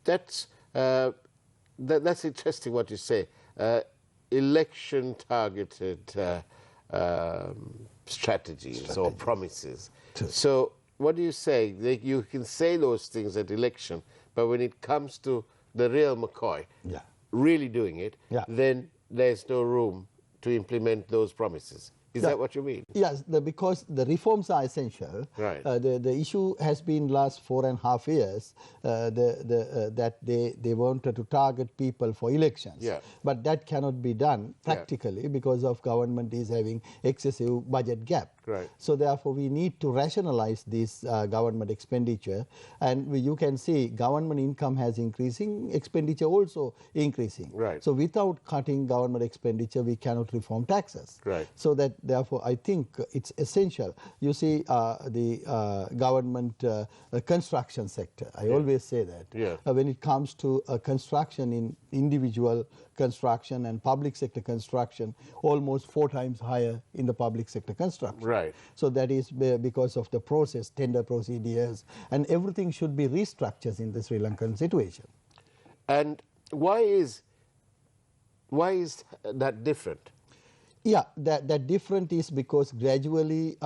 that's that's interesting what you say. Election targeted strategies or promises. So what do you say? You can say those things at election, but when it comes to the real McCoy really doing it, then there's no room to implement those promises. Is that what you mean? Yes, because the reforms are essential. Right. The issue has been last 4.5 years that they wanted to target people for elections. Yeah. But that cannot be done practically because of government is having excessive budget gap. Right. So therefore we need to rationalize this government expenditure, and you can see government income has increasing, expenditure also increasing. Right. So without cutting government expenditure, we cannot reform taxes. Right. So that therefore I think it's essential. You see the government construction sector, I always say that. When it comes to construction in individual construction and public sector construction, almost 4 times higher in the public sector construction. Right. So that is because of the process, tender procedures, and everything should be restructured in the Sri Lankan situation. And why is that different? Yeah, that different is because gradually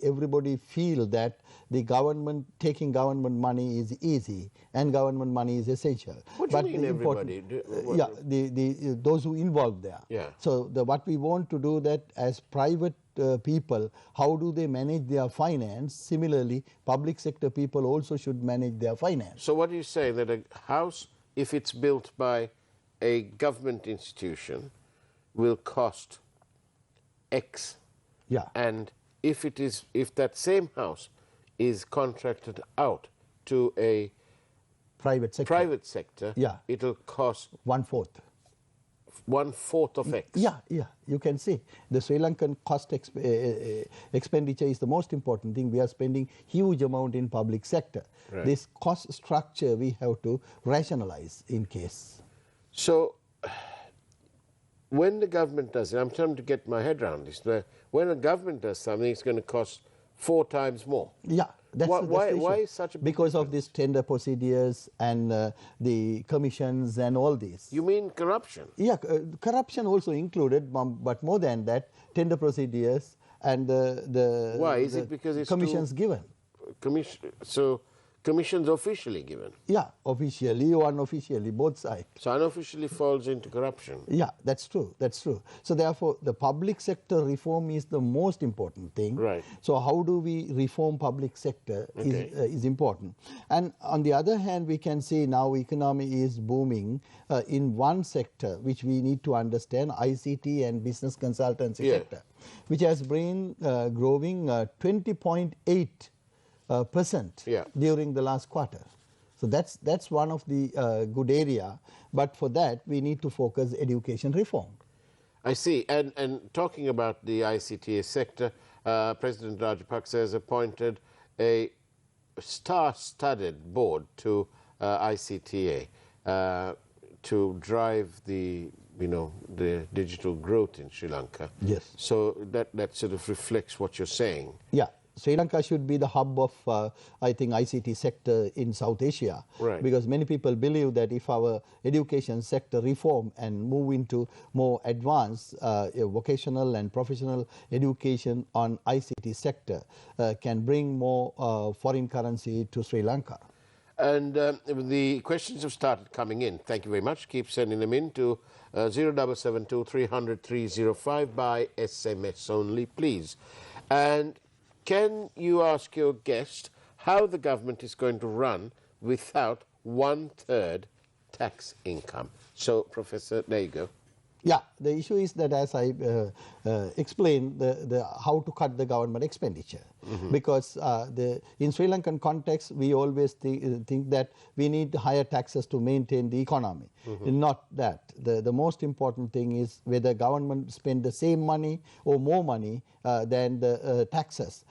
everybody feel that the government taking government money is easy and government money is essential. What do you mean everybody? Those who involved there. Yeah. So what we want to do that as private people, how do they manage their finance? Similarly, public sector people also should manage their finance. So what do you say, that a house, if it's built by a government institution, will cost X, and if that same house is contracted out to a private sector, it'll cost 1/4. 1/4 of X. Yeah, you can see the Sri Lankan cost expenditure is the most important thing. We are spending huge amount in public sector. Right. This cost structure we have to rationalize in case. So when the government does it, I'm trying to get my head around this. When a government does something, it's going to cost 4 times more. Yeah, that's why is such a big because difference? of these tender procedures and the commissions and all this. You mean corruption? Yeah, corruption also included, but more than that, tender procedures and the why is it because it's commissions given? So commissions officially given? Yeah, officially or unofficially, both sides. So unofficially falls into corruption? Yeah, that's true. That's true. So therefore, the public sector reform is the most important thing. Right. So how do we reform public sector is important. And on the other hand, we can see now economy is booming in one sector, which we need to understand, ICT and business consultancy sector, which has been growing 20.8% during the last quarter. So that's one of the good area. But for that, we need to focus education reform. I see. And talking about the ICT sector, President Rajapaksa has appointed a star-studded board to ICTA to drive the digital growth in Sri Lanka. Yes. So that sort of reflects what you're saying. Yeah. Sri Lanka should be the hub of, I think, ICT sector in South Asia. Right. Because many people believe that if our education sector reform and move into more advanced vocational and professional education on ICT sector can bring more foreign currency to Sri Lanka. And the questions have started coming in. Thank you very much. Keep sending them in to 0772 300 305 by SMS only, please. And can you ask your guest how the government is going to run without 1/3 tax income? So, Professor, there you go. Yeah, the issue is that, as I explained, how to cut the government expenditure. Because in Sri Lankan context, we always think that we need higher taxes to maintain the economy. Not that. The most important thing is whether government spend the same money or more money than the taxes.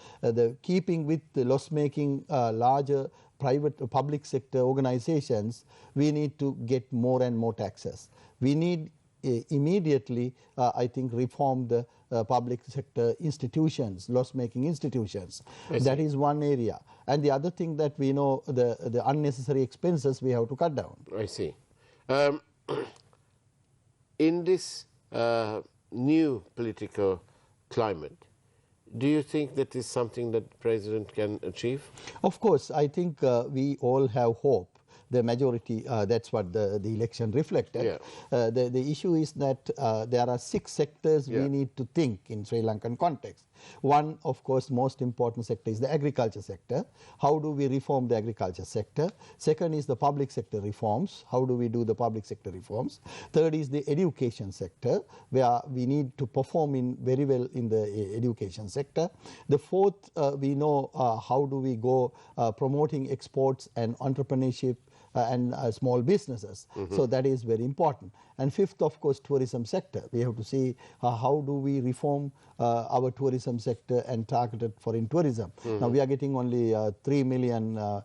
Keeping with the loss-making larger public sector organizations, we need to get more and more taxes. We need immediately, I think, reform the public sector institutions, loss-making institutions. That is one area. And the other thing that we know, the unnecessary expenses we have to cut down. I see. In this new political climate, do you think that is something that the President can achieve? Of course, I think we all have hope. The majority, that's what the election reflected. Yeah. The issue is that there are 6 sectors we need to think in Sri Lankan context. One, of course, most important sector is the agriculture sector. How do we reform the agriculture sector? Second is the public sector reforms. How do we do the public sector reforms? Third is the education sector, where we need to perform very well in the education sector. The fourth, we know how do we go promoting exports and entrepreneurship and small businesses. So that is very important. And fifth, of course, tourism sector. We have to see how do we reform our tourism sector and target it for in tourism. Now we are getting only 3 million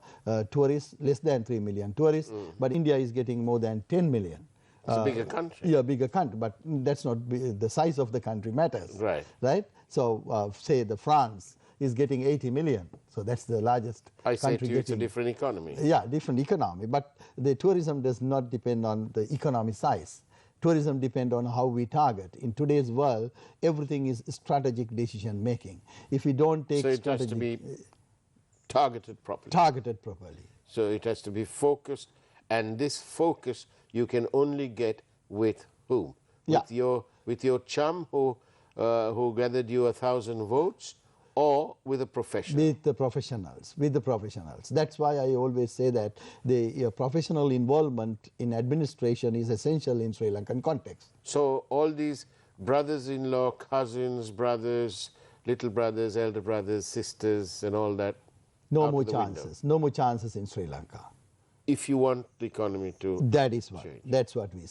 tourists, less than 3 million tourists, but India is getting more than 10 million. It's a bigger country. Yeah, bigger country, but that's not the size of the country matters. Right. Right. So say the France is getting 80 million. So that's the largest I country say to you, it's a different economy. Yeah, different economy. But the tourism does not depend on the economy size. Tourism depends on how we target. In today's world, everything is strategic decision making. If we don't take so it has to be targeted properly. Targeted properly. So it has to be focused, and this focus you can only get with whom? Yeah. With your chum who gathered you 1,000 votes, or with a professional? With the professionals, with the professionals. That's why I always say that the professional involvement in administration is essential in Sri Lankan context. So all these brothers-in-law, cousins, brothers, little brothers, elder brothers, sisters, and all that, no more chances. No more chances in Sri Lanka. If you want the economy to That is what. change. That's what we say.